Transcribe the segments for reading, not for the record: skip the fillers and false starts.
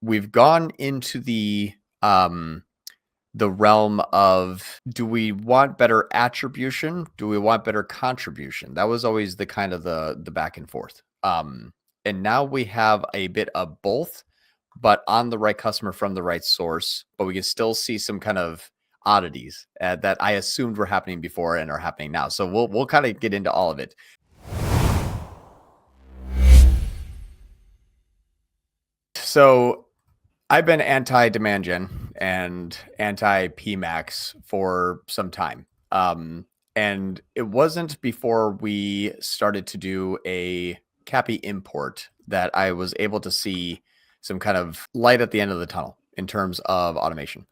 we've gone into the realm of, do we want better attribution? Do we want better contribution? That was always the kind of the back and forth. And now we have a bit of both, but on the right customer from the right source, but we can still see some kind of oddities that I assumed were happening before and are happening now. So we'll kind of get into all of it. So I've been anti-demand gen and anti-PMax for some time. And it wasn't before we started to do a CAPI import that I was able to see some kind of light at the end of the tunnel in terms of automation.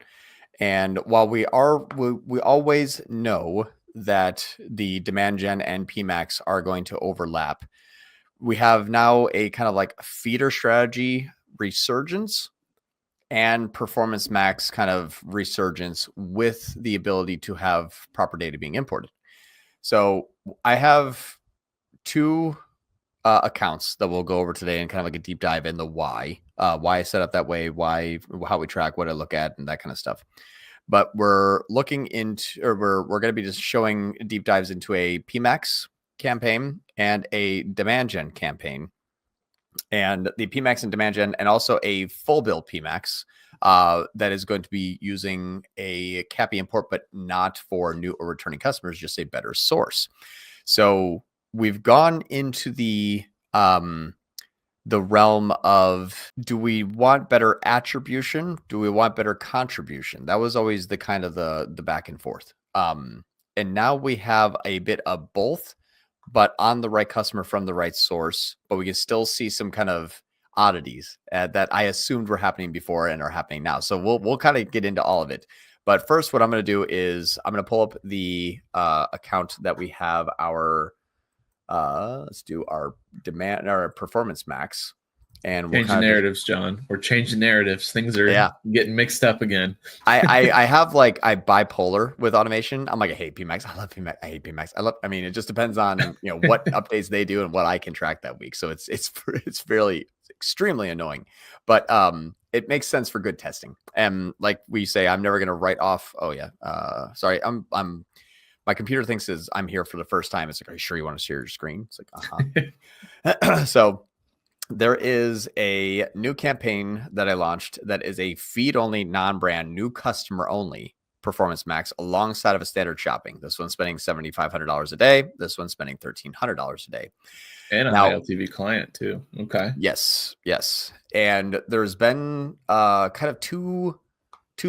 And while we always know that the demand gen and PMax are going to overlap, we have now a kind of like feeder strategy resurgence and performance max kind of resurgence with the ability to have proper data being imported. So I have two accounts that we'll go over today and kind of like a deep dive in the why I set up that way, how we track, what I look at, and that kind of stuff. But we're looking into, or we're going to be just showing deep dives into a PMax campaign and a demand gen campaign, and the PMax and demand gen, and also a full build PMax that is going to be using a CAPI import, but not for new or returning customers, just a better source. So we've gone into the realm of, do we want better attribution? Do we want better contribution? That was always the kind of the back and forth. And now we have a bit of both, but on the right customer from the right source, but we can still see some kind of oddities that I assumed were happening before and are happening now. So we'll kind of get into all of it. But first, what I'm going to do is I'm going to pull up the account that we have our, let's do our demand, our performance max. And we'll changing narratives, John. We're changing narratives. Things are getting mixed up again. I have like, I bipolar with automation. I'm like, I hate PMax. I love PMax. I hate PMax. I mean, it just depends on, what updates they do and what I can track that week. So it's really extremely annoying, but it makes sense for good testing. And like we say, I'm never going to write off. Oh yeah. Sorry. My computer thinks I'm here for the first time. It's like, are you sure you want to share your screen? It's like, So there is a new campaign that I launched that is a feed-only, non-brand, new customer-only performance max alongside of a standard shopping. This one's spending $7,500 a day. This one's spending $1,300 a day. And a high LTV client too. Okay. Yes. And there's been kind of two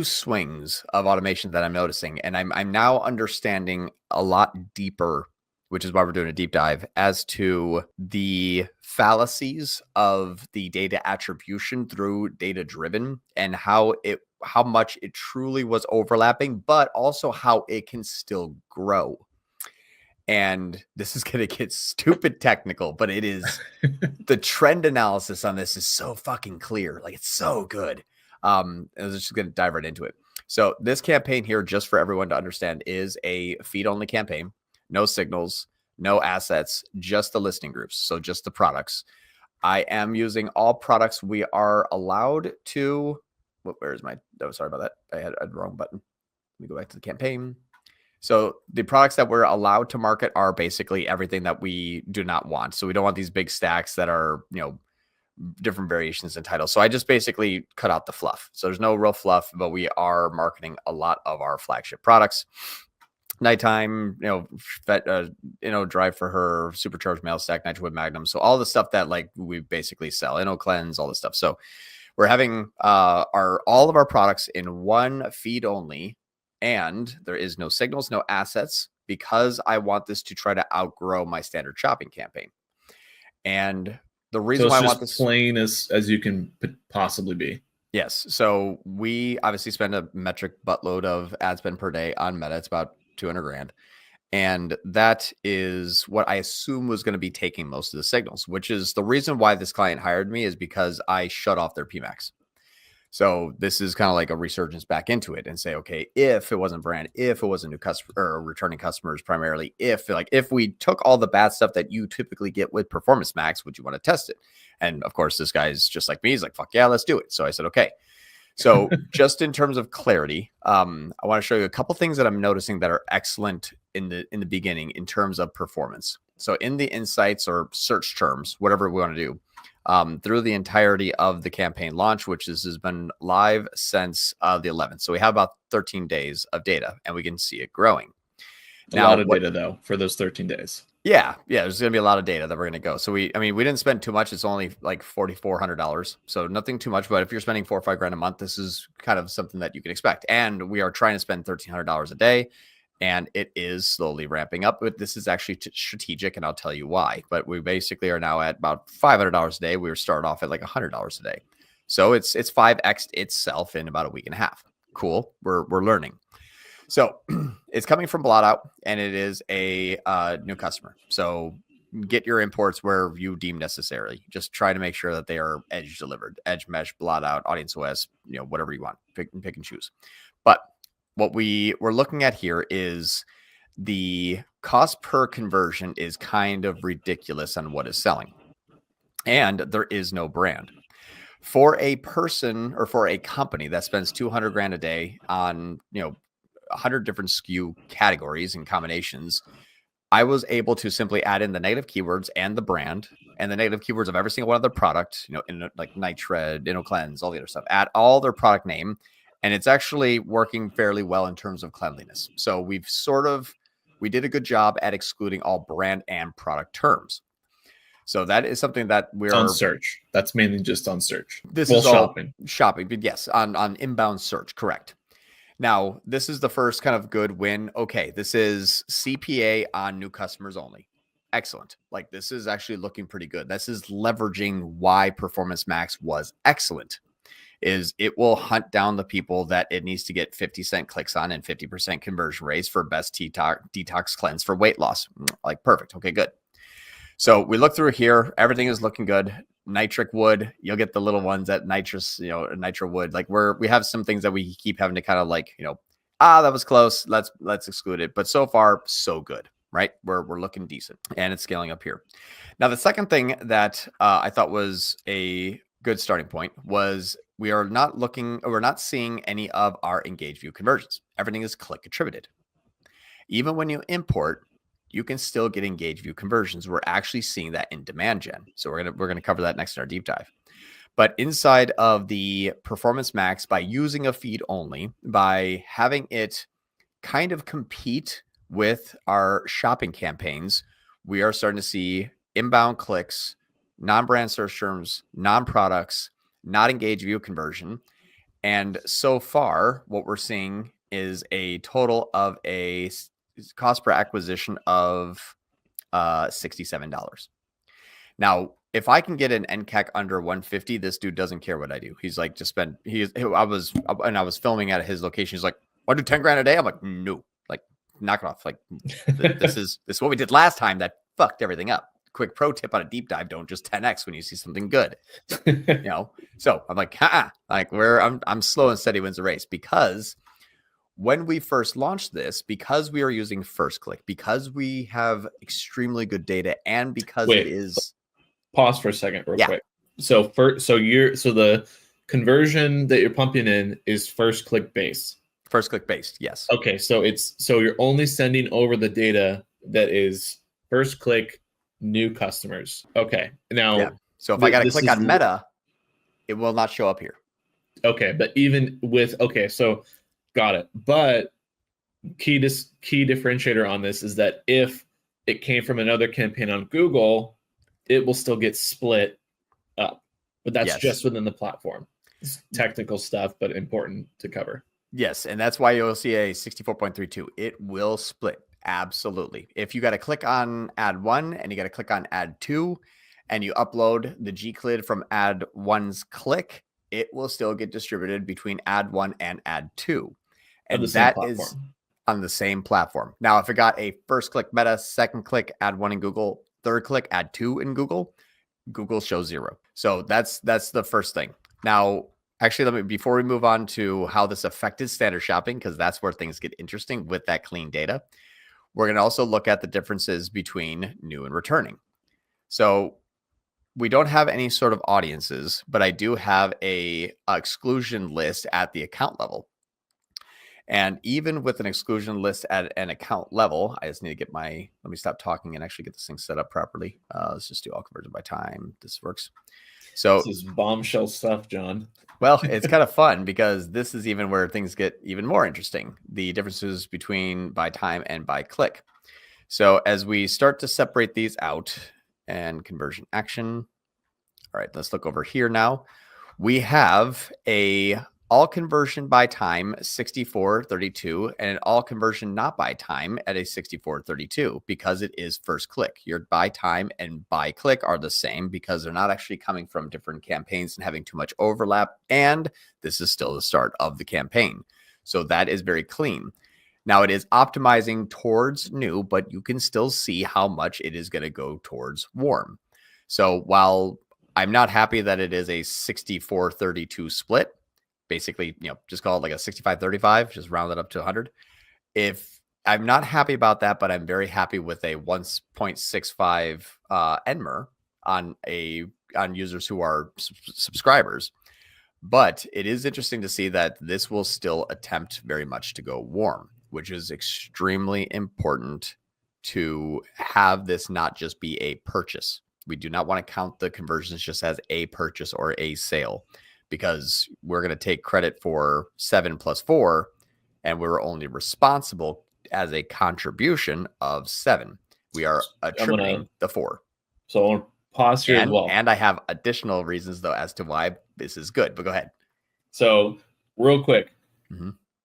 swings of automation that I'm noticing, and I'm now understanding a lot deeper, which is why we're doing a deep dive, as to the fallacies of the data attribution through data driven, and how much it truly was overlapping, but also how it can still grow. And this is going to get stupid technical, but it is the trend analysis on this is so fucking clear. Like, it's so good. I was just going to dive right into it. So this campaign here, just for everyone to understand, is a feed only campaign. No signals, no assets, just the listing groups. So just the products. I am using all products we are allowed to. Where's my, oh, sorry about that. I had the wrong button. Let me go back to the campaign. So the products that we're allowed to market are basically everything that we do not want. So we don't want these big stacks that are, different variations in titles. So I just basically cut out the fluff. So there's no real fluff, but we are marketing a lot of our flagship products. Nighttime, drive for her, supercharged mail stack, Nitrowood Magnum. So all the stuff that like we basically sell, Inno Cleanse, all this stuff. So we're having all of our products in one feed only, and there is no signals, no assets, because I want this to try to outgrow my standard shopping campaign. And the reason why I want this plain as you can possibly be. Yes. So we obviously spend a metric buttload of ad spend per day on Meta. It's about $200,000. And that is what I assume was going to be taking most of the signals, which is the reason why this client hired me, is because I shut off their PMax. So this is kind of like a resurgence back into it and say, okay, if it wasn't brand, if it wasn't new customer or returning customers primarily, if we took all the bad stuff that you typically get with Performance Max, would you want to test it? And of course, this guy's just like me. He's like, fuck yeah, let's do it. So I said, okay. So just in terms of clarity, I want to show you a couple things that I'm noticing that are excellent in the beginning in terms of performance. So in the insights or search terms, whatever we want to do, through the entirety of the campaign launch, which has been live since the 11th. So we have about 13 days of data, and we can see it growing. A lot of data, though, for those 13 days. Yeah, there's going to be a lot of data that we're going to go. So we didn't spend too much. It's only like $4,400. So nothing too much, but if you're spending $4 or $5 grand a month, this is kind of something that you can expect. And we are trying to spend $1,300 a day, and it is slowly ramping up, but this is actually strategic, and I'll tell you why. But we basically are now at about $500 a day. We were started off at like $100 a day. So it's 5x itself in about a week and a half. Cool. We're learning. So it's coming from Blotout, and it is a new customer. So get your imports where you deem necessary. Just try to make sure that they are edge delivered, edge mesh, Blotout, Audience OS, whatever you want, pick and choose. But what we're looking at here is the cost per conversion is kind of ridiculous on what is selling. And there is no brand. For a person or for a company that spends 200 grand a day on, 100 different SKU categories and combinations, I was able to simply add in the native keywords and the brand and the native keywords of every single one of their product, in like Nitred, InnoCleanse, all the other stuff, add all their product name. And it's actually working fairly well in terms of cleanliness. So we did a good job at excluding all brand and product terms. So that is something that we're on search. That's mainly just on search. This is shopping, but yes, on inbound search. Correct. Now, this is the first kind of good win. Okay, this is CPA on new customers only. Excellent. Like, this is actually looking pretty good. This is leveraging why Performance Max was excellent. Is it will hunt down the people that it needs to get 50-cent clicks on and 50% conversion rates for best detox cleanse for weight loss. Like, perfect. Okay, good. So we look through here. Everything is looking good. Nitric wood, you'll get the little ones at nitrous, nitro wood. Like we have some things that we keep having to kind of like, that was close. Let's exclude it. But so far, so good, right? We're looking decent, and it's scaling up here. Now, the second thing that I thought was a good starting point was we're not seeing any of our engage view conversions. Everything is click attributed. Even when you import, you can still get engage view conversions. We're actually seeing that in demand gen. So we're gonna cover that next in our deep dive. But inside of the Performance Max, by using a feed only, by having it kind of compete with our shopping campaigns, we are starting to see inbound clicks, non-brand search terms, non-products, not engage view conversion. And so far, what we're seeing is a total of a cost per acquisition of $67. Now, if I can get an NCAC under 150, this dude doesn't care what I do. He's like, just spend. I was filming at his location. He's like, "Want to do 10 grand a day?" I'm like, "No, like, knock it off. Like, this is what we did last time that fucked everything up." Quick pro tip on a deep dive: don't just 10x when you see something good. So I'm like, like I'm slow and steady wins the race, because when we first launched this, because we are using first click, because we have extremely good data, and because it is. Pause for a second, real quick. So the conversion that you're pumping in is first click based. First click based, yes. Okay, so you're only sending over the data that is first click new customers. Okay, now so if I got to click on Meta, it will not show up here. Okay, but even with so got it. But key differentiator on this is that if it came from another campaign on Google, it will still get split up. But that's just within the platform. It's technical stuff, but important to cover. Yes, and that's why you'll see a 64.32. It will split. Absolutely. If you got to click on add 1 and you got to click on add 2 and you upload the G-CLID from add 1's click, it will still get distributed between add 1 and add 2. And that is on the same platform. Now, if it got a first click Meta, second click add 1 in Google, third click add 2 in Google shows 0. So that's the first thing. Now, Actually, before we move on to how this affected standard shopping, because that's where things get interesting with that clean data, we're going to also look at the differences between new and returning. So we don't have any sort of audiences, but I do have a exclusion list at the account level. And even with an exclusion list at an account level, I just need to get let me stop talking and actually get this thing set up properly. Let's just do all conversion by time. This works. So this is bombshell stuff, John. Well, it's kind of fun because this is even where things get even more interesting. The differences between by time and by click. So as we start to separate these out and conversion action. All right, let's look over here now. We have a all conversion by time 6432 and an all conversion not by time at a 6432 because it is first click. Your by time and by click are the same because they're not actually coming from different campaigns and having too much overlap. And this is still the start of the campaign. So that is very clean. Now it is optimizing towards new, but you can still see how much it is going to go towards warm. So while I'm not happy that it is a 6432 split, basically, just call it like a 65-35, just round it up to 100. If I'm not happy about that, but I'm very happy with a 1.65 NMR on users who are subscribers. But it is interesting to see that this will still attempt very much to go warm, which is extremely important to have this not just be a purchase. We do not want to count the conversions just as a purchase or a sale, because we're going to take credit for 7 plus 4, and we're only responsible as a contribution of 7. We are attributing the 4. So I want to pause here as well. And I have additional reasons, though, as to why this is good, but go ahead. So real quick,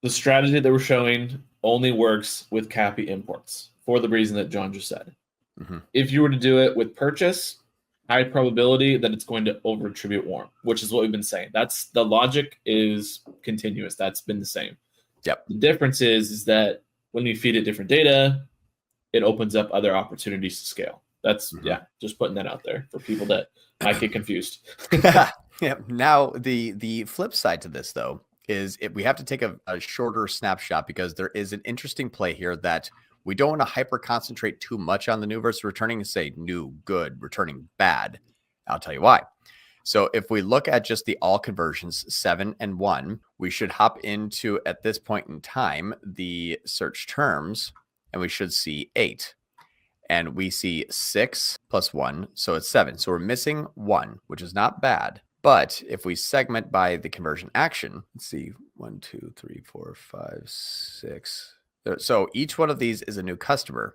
the strategy that we're showing only works with CAPI imports for the reason that John just said. If you were to do it with purchase, high probability that it's going to over attribute warm, which is what we've been saying. That's the logic is continuous. That's been the same. Yep. The difference is that when we feed it different data, it opens up other opportunities to scale. That's just putting that out there for people that might get confused. Yeah. Now the flip side to this though is we have to take a shorter snapshot because there is an interesting play here that we don't want to hyper concentrate too much on the new versus returning and say new, good, returning bad. I'll tell you why. So if we look at just the all conversions 7 and 1, we should hop into, at this point in time, the search terms, and we should see 8. And we see 6 plus 1, so it's 7. So we're missing 1, which is not bad. But if we segment by the conversion action, let's see, 1, 2, 3, 4, 5, 6. So each one of these is a new customer.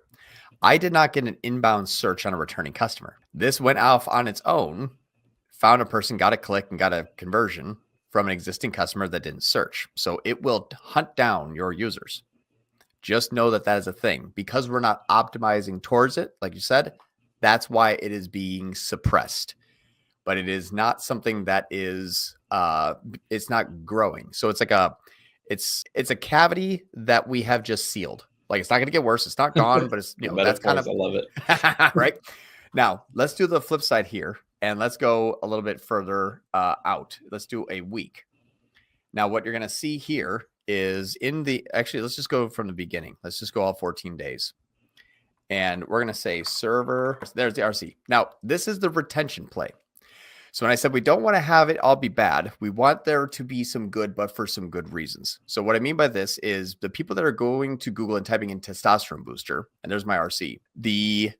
I did not get an inbound search on a returning customer. This went off on its own, found a person, got a click, and got a conversion from an existing customer that didn't search. So it will hunt down your users. Just know that that is a thing. Because we're not optimizing towards it, like you said, that's why it is being suppressed. But it is not something that is, it's not growing. So it's like it's a cavity that we have just sealed. Like it's not going to get worse. It's not gone, but it's, that's kind of, I love it. Right. Now let's do the flip side here and let's go a little bit further out. Let's do a week. Now what you're going to see here is actually, let's just go from the beginning. Let's just go all 14 days. And we're going to say server. There's the RC. Now this is the retention play. So when I said we don't want to have it all be bad, we want there to be some good, but for some good reasons. So what I mean by this is the people that are going to Google and typing in testosterone booster, and there's my RC, the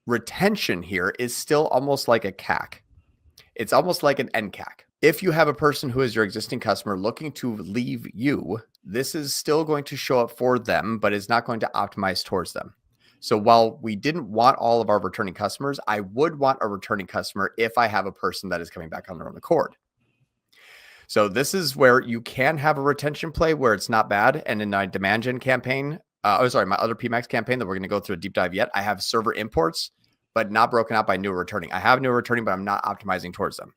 retention here is still almost like a CAC. It's almost like an NCAC. If you have a person who is your existing customer looking to leave you, this is still going to show up for them, but it's not going to optimize towards them. So while we didn't want all of our returning customers, I would want a returning customer if I have a person that is coming back on their own accord. So this is where you can have a retention play where it's not bad. And in my demand gen campaign, my other PMax campaign that we're going to go through a deep dive yet, I have server imports, but not broken out by new returning. I have new returning, but I'm not optimizing towards them.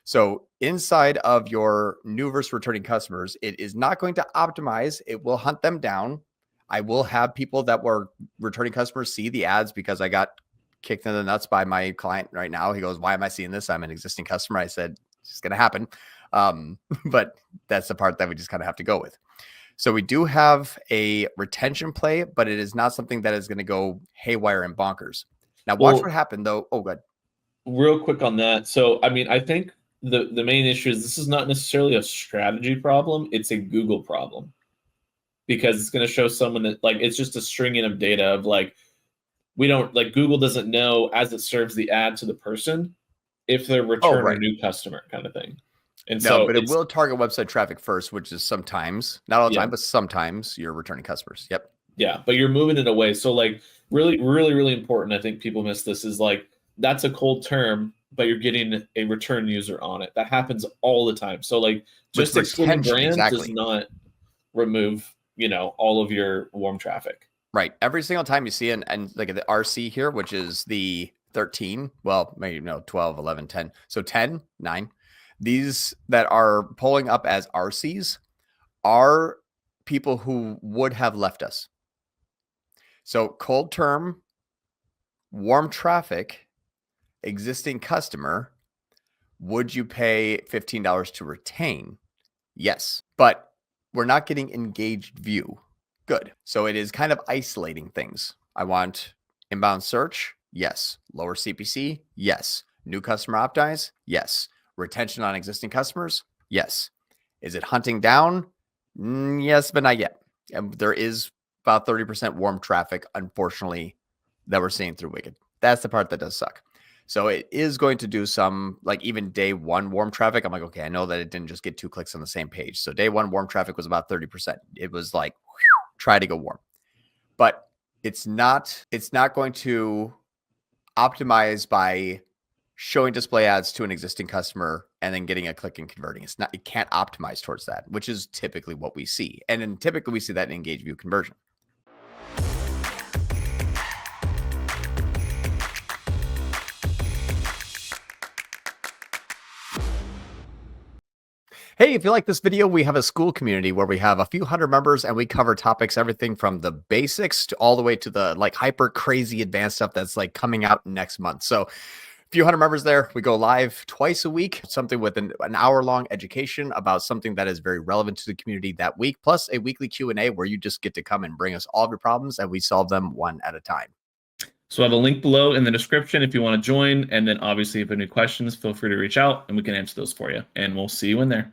So inside of your new versus returning customers, it is not going to optimize. It will hunt them down. I will have people that were returning customers see the ads because I got kicked in the nuts by my client right now. He goes, why am I seeing this? I'm an existing customer. I said, it's going to happen. But that's the part that we just kind of have to go with. So we do have a retention play, but it is not something that is going to go haywire and bonkers. Now, watch what happened though. Oh, good. Real quick on that. So, I mean, I think the main issue is this is not necessarily a strategy problem. It's a Google problem, because it's going to show someone that like, it's just a stringing of data of like, we don't like, Google doesn't know as it serves the ad to the person if they're return or new customer kind of thing. And no, but it will target website traffic first, which is sometimes, not all the time, but sometimes you're returning customers. Yep. Yeah, but you're moving it away. So like really, really, really important. I think people miss this is like, that's a cold term, but you're getting a return user on it. That happens all the time. So like just excluding brands does not remove, you know, all of your warm traffic. Right. Every single time you see and like the RC here, which is the 13, well, maybe 12, 11, 10. So 10, 9. These that are pulling up as RCs are people who would have left us. So cold term, warm traffic, existing customer, would you pay $15 to retain? Yes, but we're not getting engaged view. Good. So it is kind of isolating things. I want inbound search. Yes. Lower CPC. Yes. New customer optimize. Yes. Retention on existing customers. Yes. Is it hunting down? Yes, but not yet. And there is about 30% warm traffic, unfortunately, that we're seeing through Wicked. That's the part that does suck. So it is going to do some, like even day one warm traffic. I'm like, okay, I know that it didn't just get 2 clicks on the same page. So day one warm traffic was about 30%. It was like, try to go warm, but it's not going to optimize by showing display ads to an existing customer and then getting a click and converting. It can't optimize towards that, which is typically what we see. And then typically we see that in engage view conversion. Hey, if you like this video, we have a school community where we have a few hundred members and we cover topics, everything from the basics to all the way to the like hyper crazy advanced stuff that's like coming out next month. So a few hundred members there. We go live twice a week, something with an hour-long education about something that is very relevant to the community that week, plus a weekly Q&A where you just get to come and bring us all of your problems and we solve them one at a time. So I have a link below in the description if you want to join. And then obviously if you have any questions, feel free to reach out and we can answer those for you. And we'll see you in there.